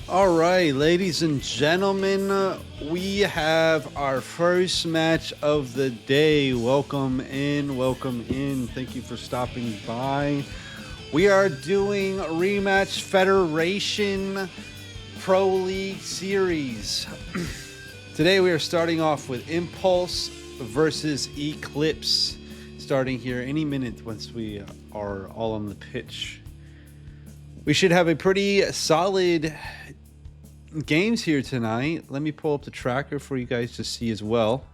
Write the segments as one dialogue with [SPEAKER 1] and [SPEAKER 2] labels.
[SPEAKER 1] All right, ladies and gentlemen, we have our first match of the day. Welcome in, welcome in. Thank you for stopping by. We are doing Rematch Federation Pro League Series. Today we are starting off with Impulse versus Eclipse. Starting here any minute once we are all on the pitch. We should have a pretty solid games here tonight. Let me pull up the tracker for you guys to see as well.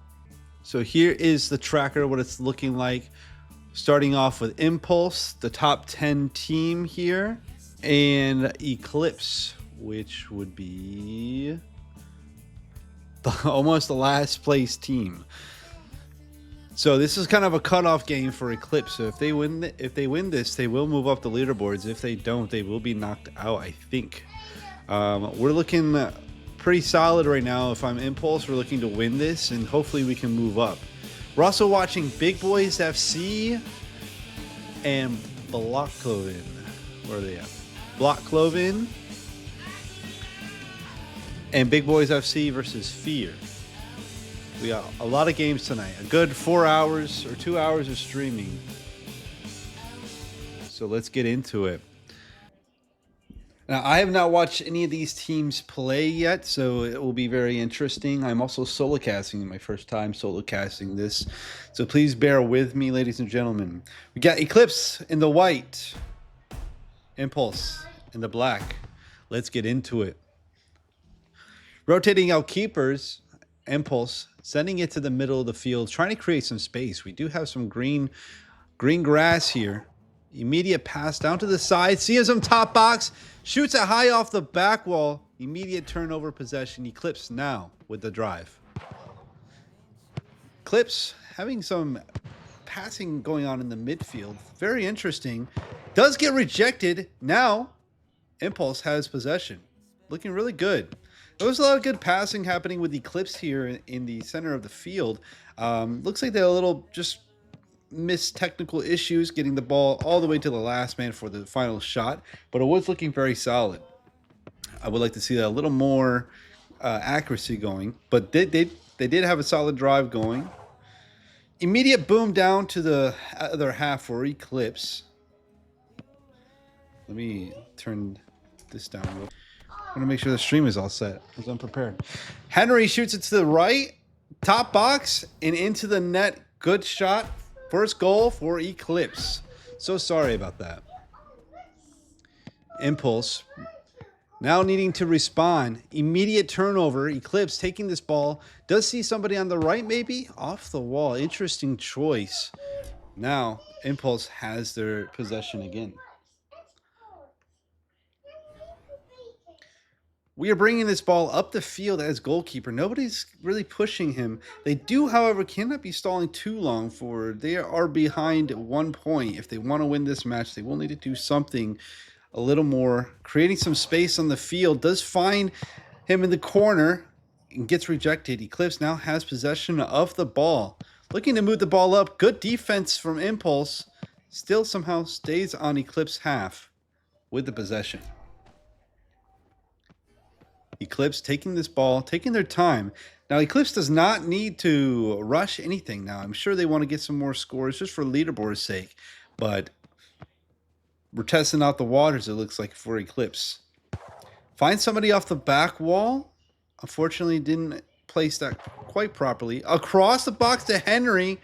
[SPEAKER 1] So here is the tracker, what it's looking like. Starting off with Impulse, the top 10 team here, and Eclipse, which would be almost the last place team. So this is kind of a cutoff game for Eclipse. So if they win this, they will move up the leaderboards. If they don't, they will be knocked out, I think. We're looking pretty solid right now. If I'm Impulse, we're looking to win this, and hopefully we can move up. We're also watching Big Boys FC and Block Cloven. Where are they at? Block Cloven and Big Boys FC versus Fear. We got a lot of games tonight. A good 4 hours or 2 hours of streaming. So let's get into it. Now, I have not watched any of these teams play yet, so it will be very interesting. I'm also solo casting, my first time solo casting this. So please bear with me, ladies and gentlemen. We got Eclipse in the white, Impulse in the black. Let's get into it. Rotating out keepers, Impulse, sending it to the middle of the field, trying to create some space. We do have some green grass here. Immediate pass down to the side. Sees him top box. Shoots it high off the back wall. Immediate turnover possession. Eclipse now with the drive. Eclipse having some passing going on in the midfield. Very interesting. Does get rejected. Now Impulse has possession. Looking really good. There was a lot of good passing happening with Eclipse here in the center of the field. Looks like they had a little just missed technical issues getting the ball all the way to the last man for the final shot, but it was looking very solid. I would like to see that a little more accuracy going, but they did have a solid drive going. Immediate boom down to the other half for Eclipse. Let me turn this down real quick. I want to make sure the stream is all set because I'm prepared. Henry shoots it to the right, top box, and into the net. Good shot. First goal for Eclipse. So sorry about that. Impulse now needing to respond. Immediate turnover. Eclipse taking this ball. Does see somebody on the right maybe? Off the wall. Interesting choice. Now Impulse has their possession again. We are bringing this ball up the field as goalkeeper. Nobody's really pushing him. They do, however, cannot be stalling too long for. They are behind 1 point. If they want to win this match, they will need to do something a little more. Creating some space on the field. Does find him in the corner and gets rejected. Eclipse now has possession of the ball. Looking to move the ball up. Good defense from Impulse. Still somehow stays on Eclipse half with the possession. Eclipse taking this ball, taking their time. Now, Eclipse does not need to rush anything now. I'm sure they want to get some more scores just for leaderboard's sake. But we're testing out the waters, it looks like, for Eclipse. Find somebody off the back wall. Unfortunately, didn't place that quite properly. Across the box to Henry.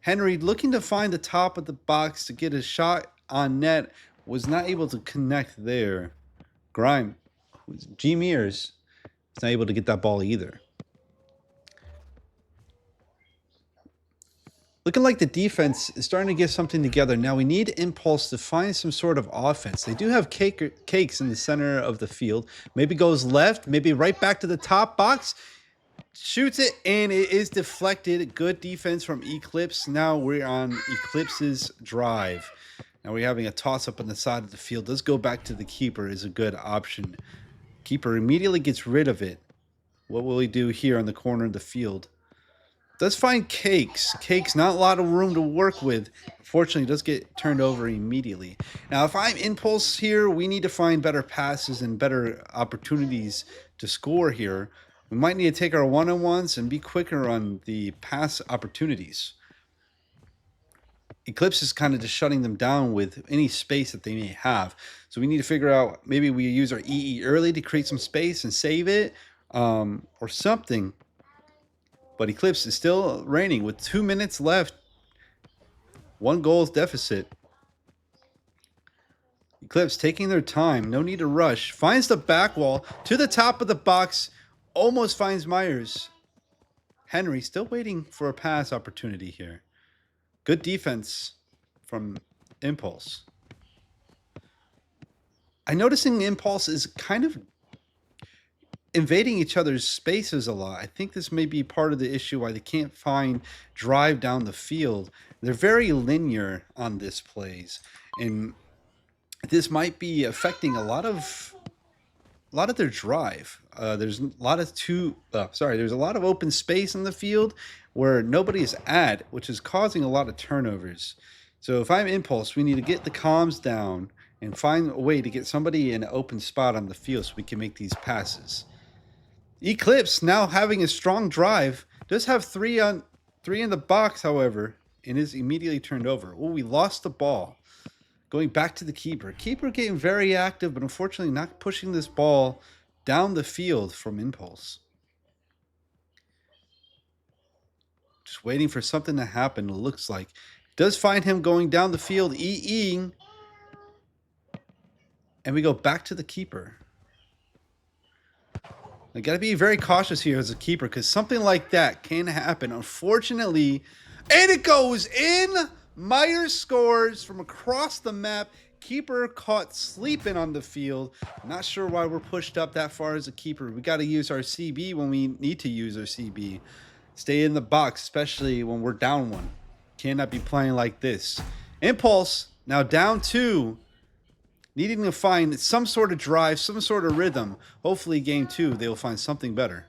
[SPEAKER 1] Henry looking to find the top of the box to get a shot on net. Was not able to connect there. Grime. G Mears is not able to get that ball either. Looking like the defense is starting to get something together. Now we need Impulse to find some sort of offense. They do have cakes in the center of the field. Maybe goes left, maybe right back to the top box. Shoots it, and it is deflected. Good defense from Eclipse. Now we're on Eclipse's drive. Now we're having a toss-up on the side of the field. Does go back to the keeper is a good option. Keeper immediately gets rid of it. What will he do here on the corner of the field? Does find Cakes. Cakes, not a lot of room to work with. Fortunately, does get turned over immediately. Now, if I'm Impulse here, we need to find better passes and better opportunities to score here. We might need to take our one-on-ones and be quicker on the pass opportunities. Eclipse is kind of just shutting them down with any space that they may have. So we need to figure out, maybe we use our EE early to create some space and save it, or something. But Eclipse is still reigning with 2 minutes left. 1 goal deficit. Eclipse taking their time. No need to rush. Finds the back wall to the top of the box. Almost finds Myers. Henry still waiting for a pass opportunity here. Good defense from Impulse. I'm noticing Impulse is kind of invading each other's spaces a lot. I think this may be part of the issue why they can't find drive down the field. They're very linear on this plays, and this might be affecting a lot of their drive. There's a lot of there's a lot of open space in the field where nobody is at, which is causing a lot of turnovers. So if I'm Impulse, we need to get the comms down and find a way to get somebody in an open spot on the field so we can make these passes. Eclipse, now having a strong drive, does have three in the box, however, and is immediately turned over. Oh, we lost the ball. Going back to the keeper. Keeper getting very active, but unfortunately not pushing this ball down the field from Impulse. Just waiting for something to happen, it looks like. Does find him going down the field, EEing. And we go back to the keeper. I got to be very cautious here as a keeper because something like that can happen. Unfortunately, and it goes in. Myers scores from across the map. Keeper caught sleeping on the field. Not sure why we're pushed up that far as a keeper. We got to use our CB when we need to use our CB. Stay in the box, especially when we're down 1. Cannot be playing like this. Impulse now down 2. Needing to find some sort of drive, some sort of rhythm. Hopefully game 2, they will find something better.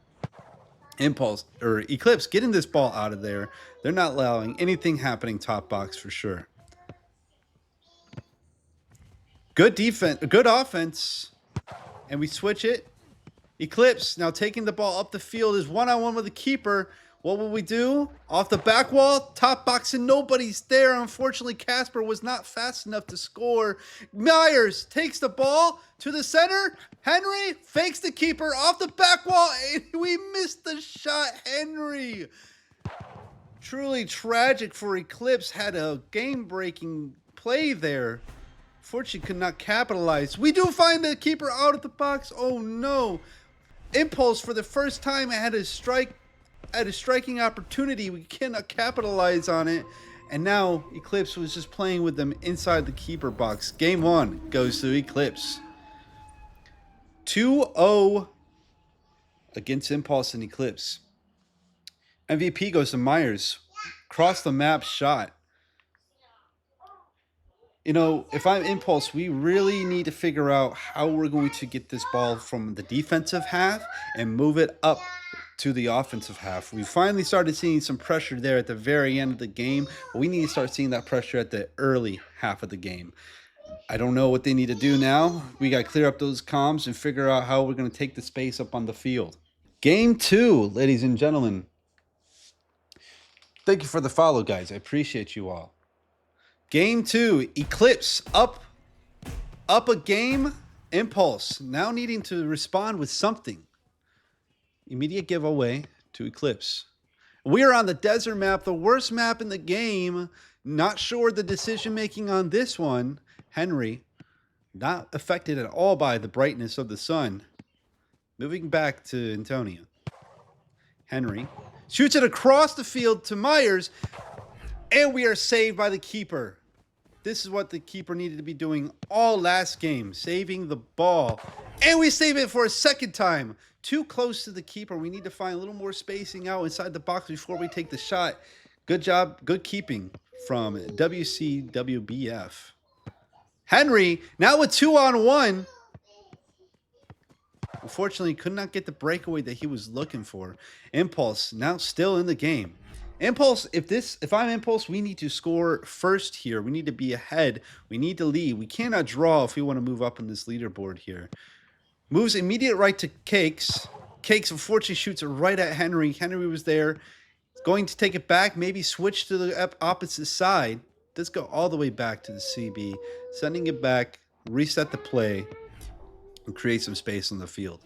[SPEAKER 1] Impulse, or Eclipse, getting this ball out of there. They're not allowing anything happening top box for sure. Good defense, good offense. And we switch it. Eclipse now taking the ball up the field is one-on-one with the keeper. What will we do? Off the back wall, top box, and nobody's there. Unfortunately, Casper was not fast enough to score. Myers takes the ball to the center. Henry fakes the keeper off the back wall, and we missed the shot. Henry. Truly tragic for Eclipse. Had a game-breaking play there. Fortunately, could not capitalize. We do find the keeper out of the box. Oh, no. Impulse, for the first time, had a striking opportunity. We cannot capitalize on it. And now Eclipse was just playing with them inside the keeper box. Game 1 goes to Eclipse. 2-0 against Impulse and Eclipse. MVP goes to Myers. Cross the map shot. You know, if I'm Impulse, we really need to figure out how we're going to get this ball from the defensive half and move it up to the offensive half. We finally started seeing some pressure there at the very end of the game, but we need to start seeing that pressure at the early half of the game. I don't know what they need to do now. We got to clear up those comms and figure out how we're going to take the space up on the field. Game 2, ladies and gentlemen. Thank you for the follow, guys. I appreciate you all. Game 2, Eclipse up a game. Impulse now needing to respond with something. Immediate giveaway to Eclipse. We are on the desert map, the worst map in the game. Not sure the decision making on this one. Henry, not affected at all by the brightness of the sun. Moving back to Antonio. Henry shoots it across the field to Myers. And we are saved by the keeper. This is what the keeper needed to be doing all last game, saving the ball. And we save it for a second time. Too close to the keeper. We need to find a little more spacing out inside the box before we take the shot. Good job, good keeping from WCWBF. Henry, now with 2-on-1. Unfortunately, could not get the breakaway that he was looking for. Impulse, now still in the game. Impulse, if I'm Impulse, we need to score first here. We need to be ahead. We need to lead. We cannot draw if we want to move up on this leaderboard here. Moves immediate right to Cakes. Cakes unfortunately shoots it right at Henry. Henry was there. Going to take it back, maybe switch to the opposite side. Let's go all the way back to the CB. Sending it back, reset the play, and create some space on the field.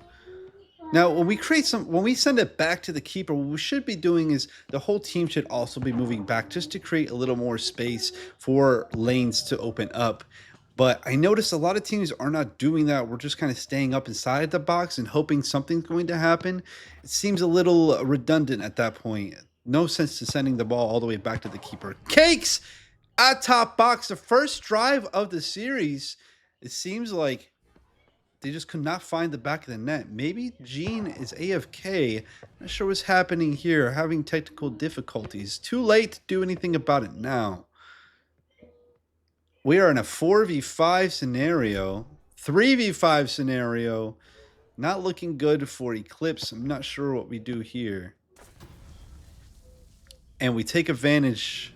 [SPEAKER 1] Now, when we send it back to the keeper, what we should be doing is the whole team should also be moving back just to create a little more space for lanes to open up. But I noticed a lot of teams are not doing that. We're just kind of staying up inside the box and hoping something's going to happen. It seems a little redundant at that point. No sense to sending the ball all the way back to the keeper. Cakes at top box, the first drive of the series. It seems like they just could not find the back of the net. Maybe Gene is AFK. Not sure what's happening here. Having technical difficulties. Too late to do anything about it now. We are in a 4v5 scenario. 3v5 scenario. Not looking good for Eclipse. I'm not sure what we do here. And we take advantage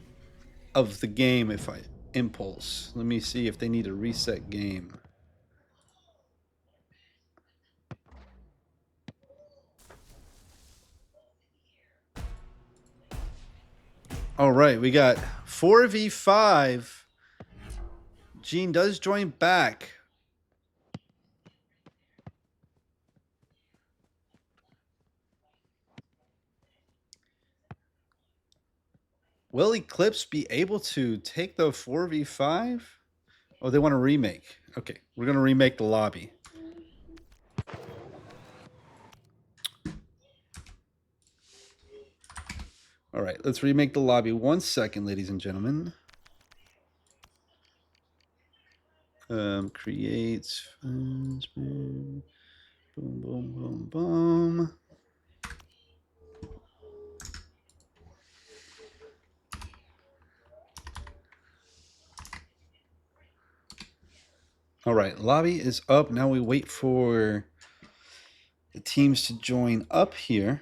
[SPEAKER 1] of the game if I impulse. Let me see if they need a reset game. All right, we got 4v5. Gene does join back. Will Eclipse be able to take the 4v5? Oh, they want to remake. Okay, we're going to remake the lobby. All right, let's remake the lobby. 1 second, ladies and gentlemen. Create. Boom, boom, boom, boom. All right, lobby is up. Now we wait for the teams to join up here.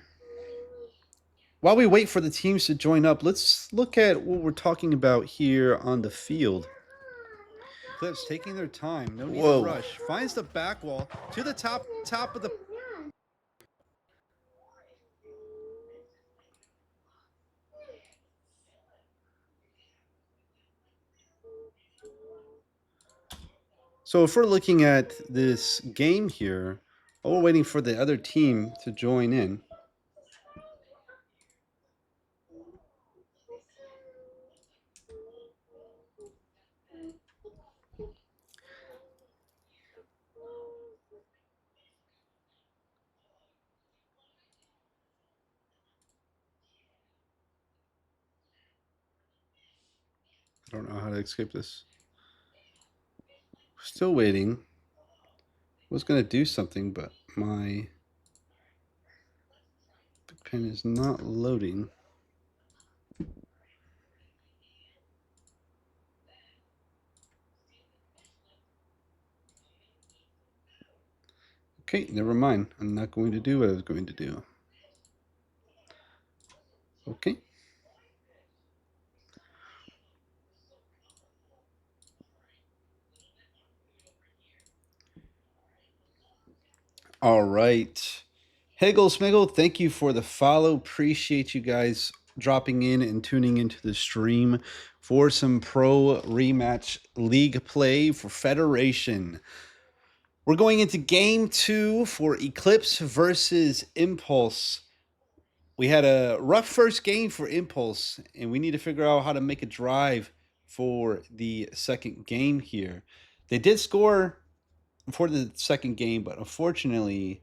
[SPEAKER 1] While we wait for the teams to join up, let's look at what we're talking about here on the field. Clips taking their time, no need to rush. Finds the back wall to the top of the. So if we're looking at this game here, while we're waiting for the other team to join in. I don't know how to escape this. Still waiting. Was going to do something, but my big pen is not loading. Okay, never mind. I'm not going to do what I was going to do. Okay. All right. Hegel Smiggle, thank you for the follow. Appreciate you guys dropping in and tuning into the stream for some pro rematch league play for Federation. We're going into game 2 for Eclipse versus Impulse. We had a rough first game for Impulse, and we need to figure out how to make a drive for the second game here. They did score for the second game, but unfortunately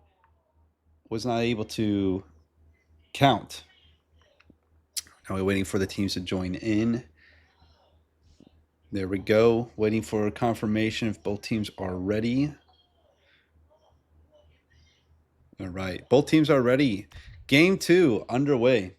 [SPEAKER 1] was not able to count. Now we're waiting for the teams to join in. There we go. Waiting for confirmation if both teams are ready. All right. Both teams are ready. Game 2 underway.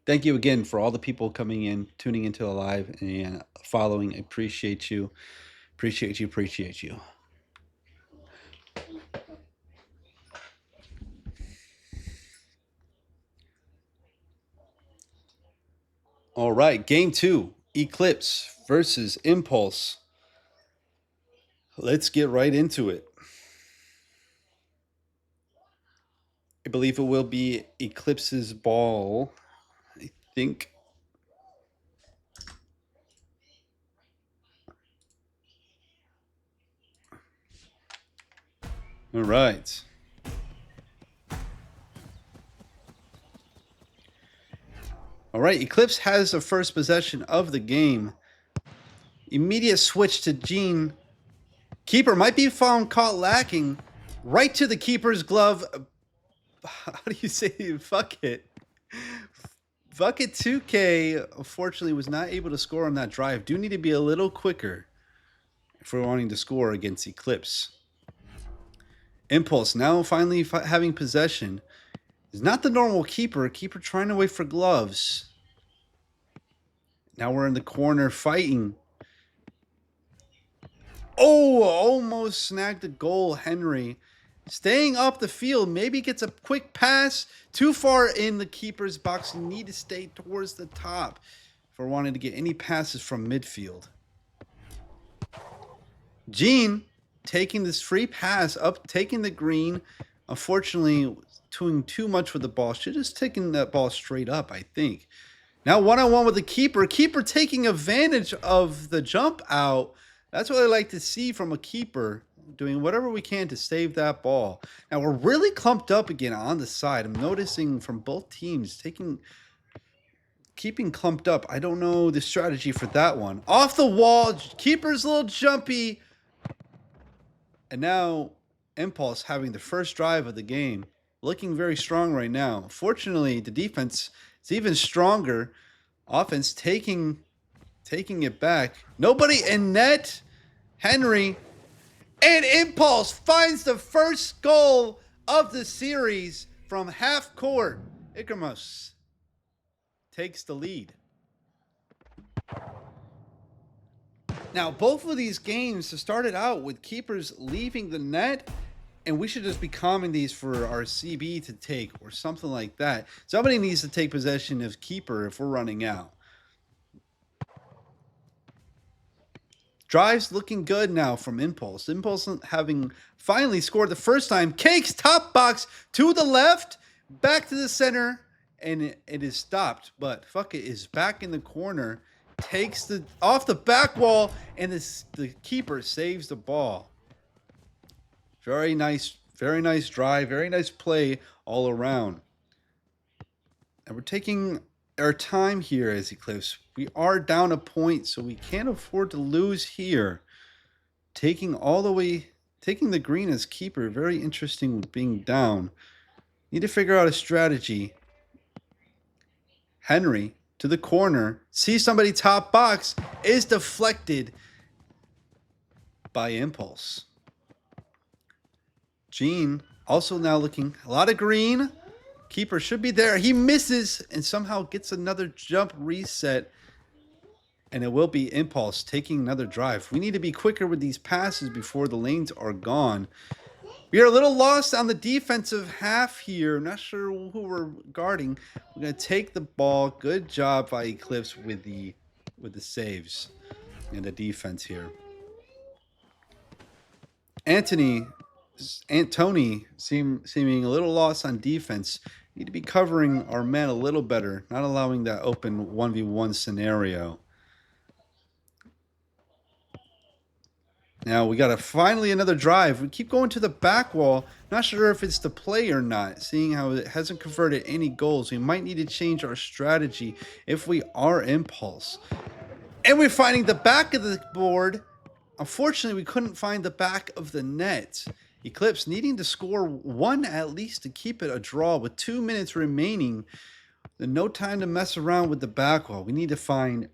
[SPEAKER 1] Thank you again for all the people coming in, tuning into the live, and following. I appreciate you. Appreciate you. Appreciate you. All right, game two, Eclipse versus Impulse. Let's get right into it. I believe it will be Eclipse's ball. I think. All right. All right, Eclipse has the first possession of the game. Immediate switch to Gene. Keeper might be found caught lacking. Right to the keeper's glove. How do you say fuck it? Fuck it 2K, unfortunately, was not able to score on that drive. Do need to be a little quicker if we're wanting to score against Eclipse. Impulse now finally having possession. Is not the normal keeper. Keeper trying to wait for gloves. Now we're in the corner fighting. Oh, almost snagged a goal, Henry. Staying up the field, maybe gets a quick pass. Too far in the keeper's box. You need to stay towards the top if we're wanting to get any passes from midfield. Gene taking this free pass up, taking the green. Unfortunately, doing too much with the ball. Should have just taken that ball straight up, I think. Now one-on-one with the keeper. Keeper taking advantage of the jump out. That's what I like to see from a keeper, doing whatever we can to save that ball. Now we're really clumped up again on the side. I'm noticing from both teams keeping clumped up. I don't know the strategy for that one. Off the wall, keeper's a little jumpy. And now Impulse having the first drive of the game. Looking very strong right now. Fortunately, the defense is even stronger. Offense taking it back. Nobody in net. Henry. And Impulse finds the first goal of the series from half court. Icamos takes the lead. Now, both of these games started out with keepers leaving the net, and we should just be calming these for our CB to take or something like that. Somebody needs to take possession of keeper if we're running out. Drives looking good now from Impulse. Impulse having finally scored the first time. Cakes top box to the left, back to the center, and it is stopped. But fuck it, is back in the corner. Takes the off the back wall, and the keeper saves the ball. Very nice drive, very nice play all around. And we're taking our time here as Eclipse. We are down a point, so we can't afford to lose here. Taking the green as keeper, very interesting with being down. Need to figure out a strategy. Henry to the corner, sees somebody top box, is deflected by Impulse. Gene also now looking a lot of green. Keeper should be there. He misses and somehow gets another jump reset. And it will be Impulse taking another drive. We need to be quicker with these passes before the lanes are gone. We are a little lost on the defensive half here. Not sure who we're guarding. We're going to take the ball. Good job by Eclipse with the saves and the defense here. Tony seeming a little lost on defense. Need to be covering our man a little better, not allowing that open 1v1 scenario. Now we got finally another drive. We keep going to the back wall. Not sure if it's the play or not. Seeing how it hasn't converted any goals, we might need to change our strategy if we are Impulse. And we're finding the back of the board. Unfortunately, we couldn't find the back of the net. Eclipse needing to score one at least to keep it a draw with 2 minutes remaining. No time to mess around with the back wall. We need to find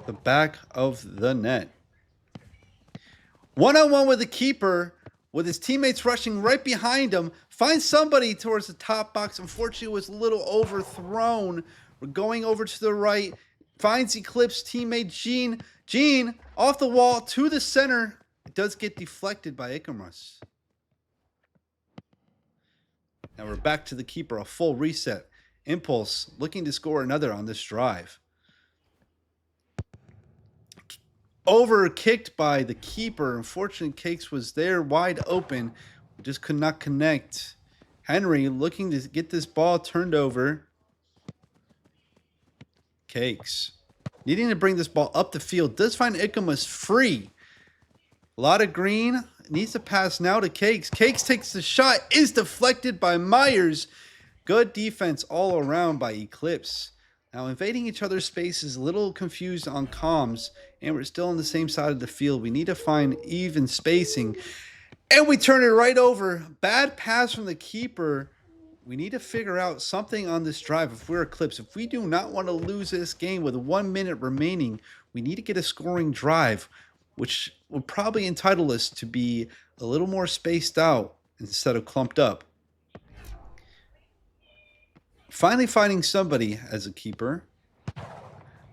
[SPEAKER 1] the back of the net. One-on-one with the keeper, with his teammates rushing right behind him. Finds somebody towards the top box. Unfortunately, it was a little overthrown We're going over to the right. Finds Eclipse teammate Gene. Gene off the wall to the center. It does get deflected by Ikamus. Now we're back to the keeper. A full reset. Impulse looking to score another on this drive. Over kicked by the keeper. Unfortunately, Cakes was there wide open. Just could not connect. Henry looking to get this ball turned over. Cakes needing to bring this ball up the field. Does find Ikamus free. A lot of green. Needs to pass now to Cakes. Cakes takes the shot. Is deflected by Myers. Good defense all around by Eclipse. Now invading each other's space is a little confused on comms. And we're still on the same side of the field. We need to find even spacing. And we turn it right over. Bad pass from the keeper. We need to figure out something on this drive if we're Eclipse. If we do not want to lose this game with 1 minute remaining, we need to get a scoring drive, which would probably entitle us to be a little more spaced out instead of clumped up. Finally finding somebody as a keeper.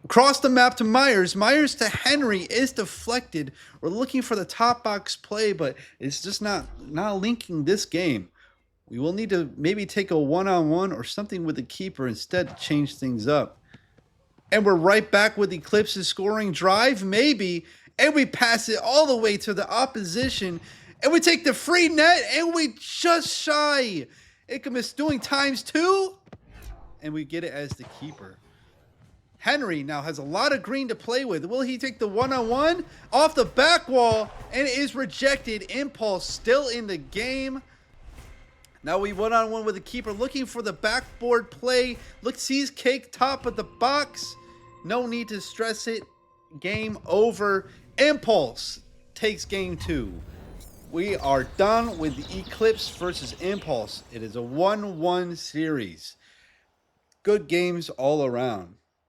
[SPEAKER 1] Across the map to Myers. Myers to Henry is deflected. We're looking for the top box play, but it's just not linking this game. We will need to maybe take a one-on-one or something with the keeper instead to change things up. And we're right back with Eclipse's scoring drive, maybe. And we pass it all the way to the opposition. And we take the free net, and we just shy. Ikamus doing ×2. And we get it as the keeper. Henry now has a lot of green to play with. Will he take the one-on-one? Off the back wall, and it is rejected. Impulse still in the game. Now we one-on-one with the keeper, looking for the backboard play. Look, sees Cake top of the box. No need to stress it. Game over. Impulse takes game 2. We are done with the Eclipse versus Impulse. It is a 1-1 series. Good games all around.